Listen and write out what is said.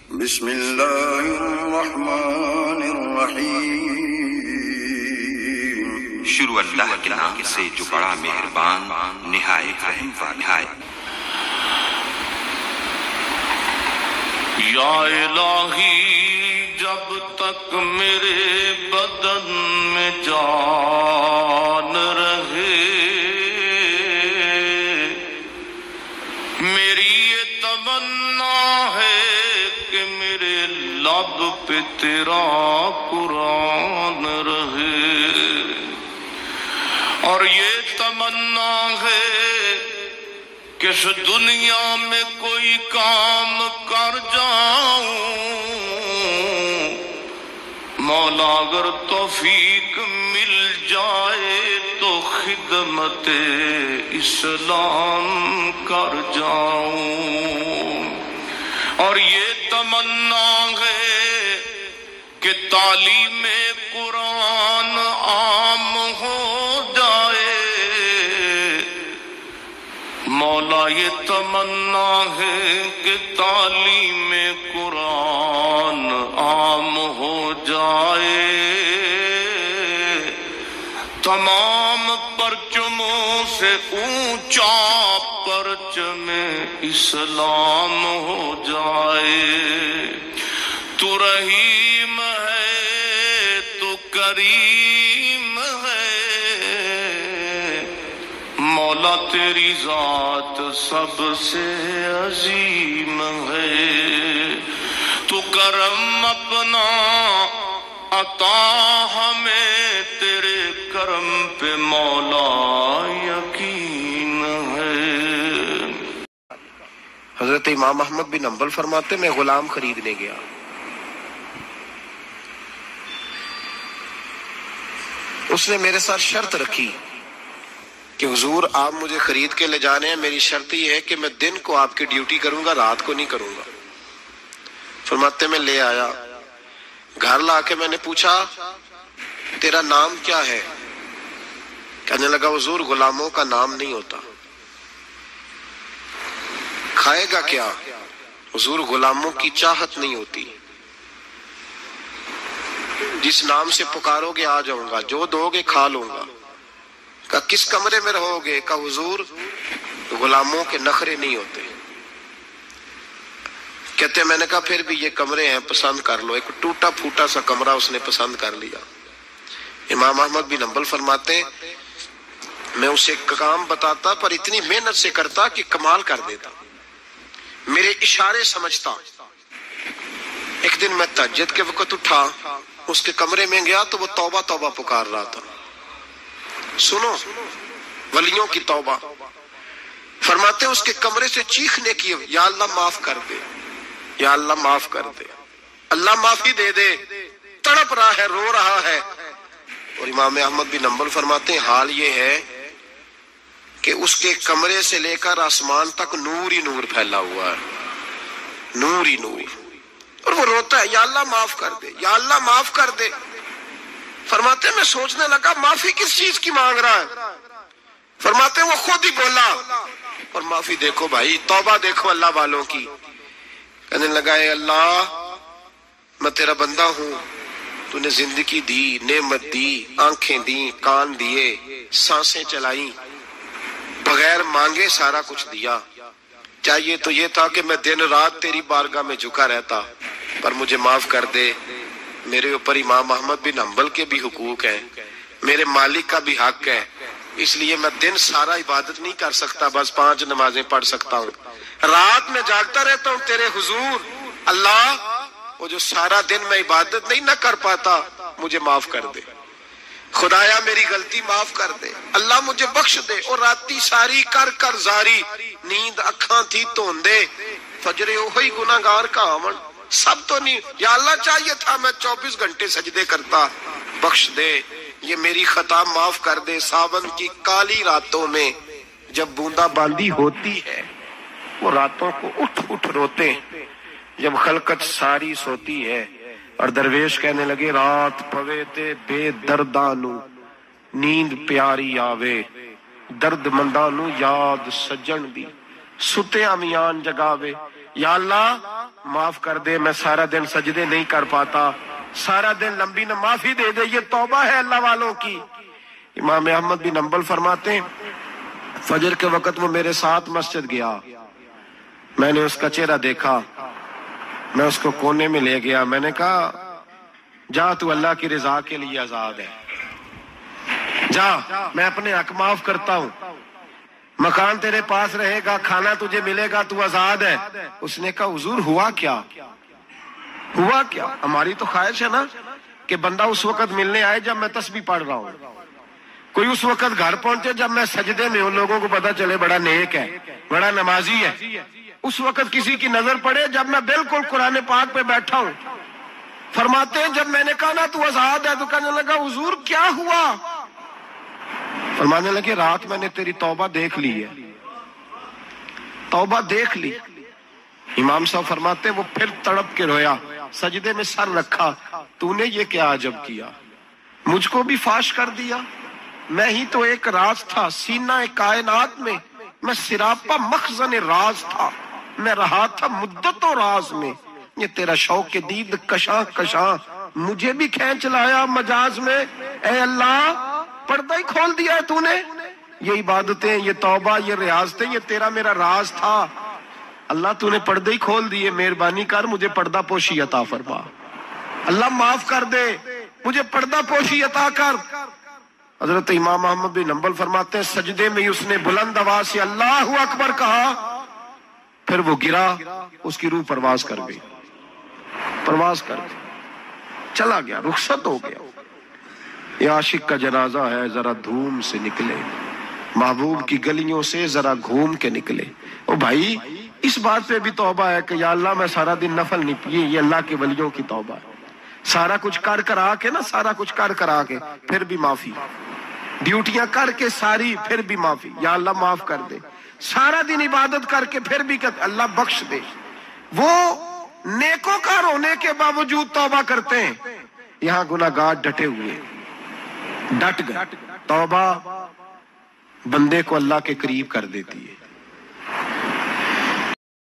بسم اللہ الرحمن الرحیم۔ شروع اللہ کے نام سے جو بڑا مہربان نہایت رحم والا ہے۔ یا الہی جب تک میرے بدن میں جان رہے، میری یہ تمنا ہے کہ میرے لب پہ تیرا قرآن رہے، اور یہ تمنا ہے کہ اس دنیا میں کوئی کام کر جاؤں، مولا اگر توفیق مل جائے تو خدمت اسلام کر جاؤں، اور یہ تمنا ہے کہ تعلیم قرآن عام ہو جائے، مولا یہ تمنا ہے کہ تعلیم قرآن عام ہو جائے، تمام پرچموں سے اونچا پرچم اسلام ہو جائے۔ تو رحیم ہے، تو کریم ہے، مولا تیری ذات سب سے عظیم ہے، تو کرم اپنا عطا ہمیں، تیرے کرم پہ مولا یقین ہے۔ حضرت امام احمد بن حنبل فرماتے میں غلام خریدنے گیا، اس نے میرے ساتھ شرط رکھی کہ حضور آپ مجھے خرید کے لے جانے ہیں، میری شرط یہ ہے کہ میں دن کو آپ کی ڈیوٹی کروں گا، رات کو نہیں کروں گا۔ فرماتے میں لے آیا، گھر لا کے میں نے پوچھا تیرا نام کیا ہے؟ کہنے لگا حضور غلاموں کا نام نہیں ہوتا۔ کھائے گا کیا؟ حضور غلاموں کی چاہت نہیں ہوتی، جس نام سے پکارو گے آ جاؤں گا، جو دو گے کھا لوں گا۔ کہا کس کمرے میں رہو گے؟ کہا حضور غلاموں کے نخرے نہیں ہوتے۔ کہتے میں نے کہا پھر بھی یہ کمرے ہیں پسند کر لو۔ ایک ٹوٹا پھوٹا سا کمرہ اس نے پسند کر لیا۔ امام احمد بن حنبل فرماتے میں اسے کام بتاتا پر اتنی محنت سے کرتا کہ کمال کر دیتا، میرے اشارے سمجھتا۔ ایک دن میں تہجد کے وقت اٹھا، اس کے کمرے میں گیا تو وہ توبہ توبہ پکار رہا تھا۔ سنو ولیوں کی توبہ، فرماتے اس کے کمرے سے چیخنے کی، یا اللہ معاف کر دے، یا اللہ معاف کر دے، اللہ معافی دے دے، تڑپ رہا ہے، رو رہا ہے۔ اور امام احمد بن حنبل فرماتے ہیں حال یہ ہے کہ اس کے کمرے سے لے کر آسمان تک نور ہی نور پھیلا ہوا ہے، نور ہی نور، اور وہ روتا ہے یا اللہ معاف کر دے، یا اللہ معاف کر دے۔ فرماتے میں سوچنے لگا معافی کس چیز کی مانگ رہا ہے؟ فرماتے وہ خود ہی بولا، اور معافی دیکھو بھائی، توبہ دیکھو اللہ والوں کی۔ کہنے لگا اے اللہ میں تیرا بندہ ہوں، تو نے زندگی دی، نعمت دی، آنکھیں دی، کان دیے، سانسیں چلائیں، بغیر مانگے سارا کچھ دیا۔ چاہیے تو یہ تھا کہ میں دن رات تیری بارگاہ میں جھکا رہتا، پر مجھے معاف کر دے۔ میرے اوپر امام احمد بن حنبل کے بھی حقوق ہیں، میرے مالک کا بھی حق ہے، اس لیے میں دن سارا عبادت نہیں کر سکتا، بس 5 نمازیں پڑھ سکتا ہوں، رات میں جاگتا رہتا ہوں تیرے حضور۔ اللہ وہ جو سارا دن میں عبادت نہیں نہ کر پاتا مجھے معاف کر دے، خدایا میری غلطی معاف کر دے، اللہ مجھے بخش دے۔ اور راتی ساری کر کر زاری، نیند اکھاں تھی توندے، فجرے وہی گناہگار کا آمن، سب تو نہیں، یا اللہ چاہیے تھا میں 24 گھنٹے سجدے کرتا، بخش دے، یہ میری خطا معاف کر دے۔ ساون کی کالی راتوں میں جب بوندا باندی ہوتی ہے، وہ راتوں کو اٹھ اٹھ روتے ہیں، جب خلقت ساری سوتی ہے، اور درویش کہنے لگے رات پوے تے بے دردانو نیند پیاری آوے، درد مندانو یاد سجن دی، ستیا میان جگاوے. یا اللہ معاف کر دے، میں سارا دن سجدے نہیں کر پاتا، سارا دن لمبی معافی دے دے. یہ توبہ ہے اللہ والوں کی. امام احمد بن حنبل فرماتے ہیں فجر کے وقت وہ میرے ساتھ مسجد گیا، میں نے اس کا چہرہ دیکھا، میں اس کو کونے میں لے گیا، میں نے کہا جا تو اللہ کی رضا کے لیے آزاد ہے، جا میں اپنے حق معاف کرتا ہوں، مکان تیرے پاس رہے گا، کھانا تجھے ملے گا، تو آزاد ہے. اس نے کہا حضور ہوا کیا؟ ہوا کیا؟ ہماری تو خواہش ہے نا کہ بندہ اس وقت ملنے آئے جب میں تسبیح پڑھ رہا ہوں، کوئی اس وقت گھر پہنچے جب میں سجدے میں ہوں، لوگوں کو پتا چلے بڑا نیک ہے، بڑا نمازی ہے. اس وقت کسی کی نظر پڑے جب میں بالکل قرآن پاک پہ بیٹھا ہوں. فرماتے ہیں جب میں نے کہا نا تو آزاد ہے، تو کہنے لگا حضور کیا ہوا؟ فرمانے لگے رات میں نے تیری توبہ دیکھ لی ہے، توبہ دیکھ لی. امام صاحب فرماتے وہ پھر تڑپ کے رویا، سجدے میں سر رکھا، تو نے یہ کیا عجب کیا، مجھ کو بھی فاش کر دیا، میں ہی تو ایک راز تھا سینہ کائنات میں، میں سراپا مخزن راز تھا، میں رہا تھا مدت و راز میں. یہ تیرا شوق کے دید کشاں کشاں مجھے بھی کھینچ لایا مجاز میں. اے اللہ پردہ ہی کھول دیا ہے تو نے. یہ عبادتیں، یہ توبہ، یہ ریاضتیں، یہ تیرا میرا راز تھا. اللہ تو نے پردے ہی کھول دیے، مہربانی کر مجھے پردہ پوشی عطا فرما. اللہ معاف کر دے، مجھے پردہ پوشی عطا کر. حضرت امام احمد بن حنبل فرماتے ہیں سجدے میں اس نے بلند آواز سے اللہ اکبر کہا، پھر وہ گرا، اس کی روح پرواز کر گئی، پرواز کر گئی، چلا گیا، رخصت ہو گیا. یہ عاشق کا جنازہ ہے، ذرا دھوم سے نکلے، محبوب کی گلیوں سے ذرا گھوم کے نکلے. او بھائی اس بات پہ بھی توبہ ہے کہ یا اللہ میں سارا دن نفل نہیں پیے، یہ اللہ کے ولیوں کی توبہ ہے. سارا کچھ کر کر آ کے نا، سارا کچھ کر کر آ کے پھر بھی معافی، ڈیوٹیاں کر کے ساری پھر بھی معافی، یا اللہ معاف کر دے. سارا دن عبادت کر کے پھر بھی اللہ بخش دے. وہ نیکوکار ہونے کے باوجود توبہ کرتے ہیں. یہاں گناہگار ڈٹے ہوئے، ڈٹ گئے. توبہ بندے کو اللہ کے قریب کر دیتی ہے.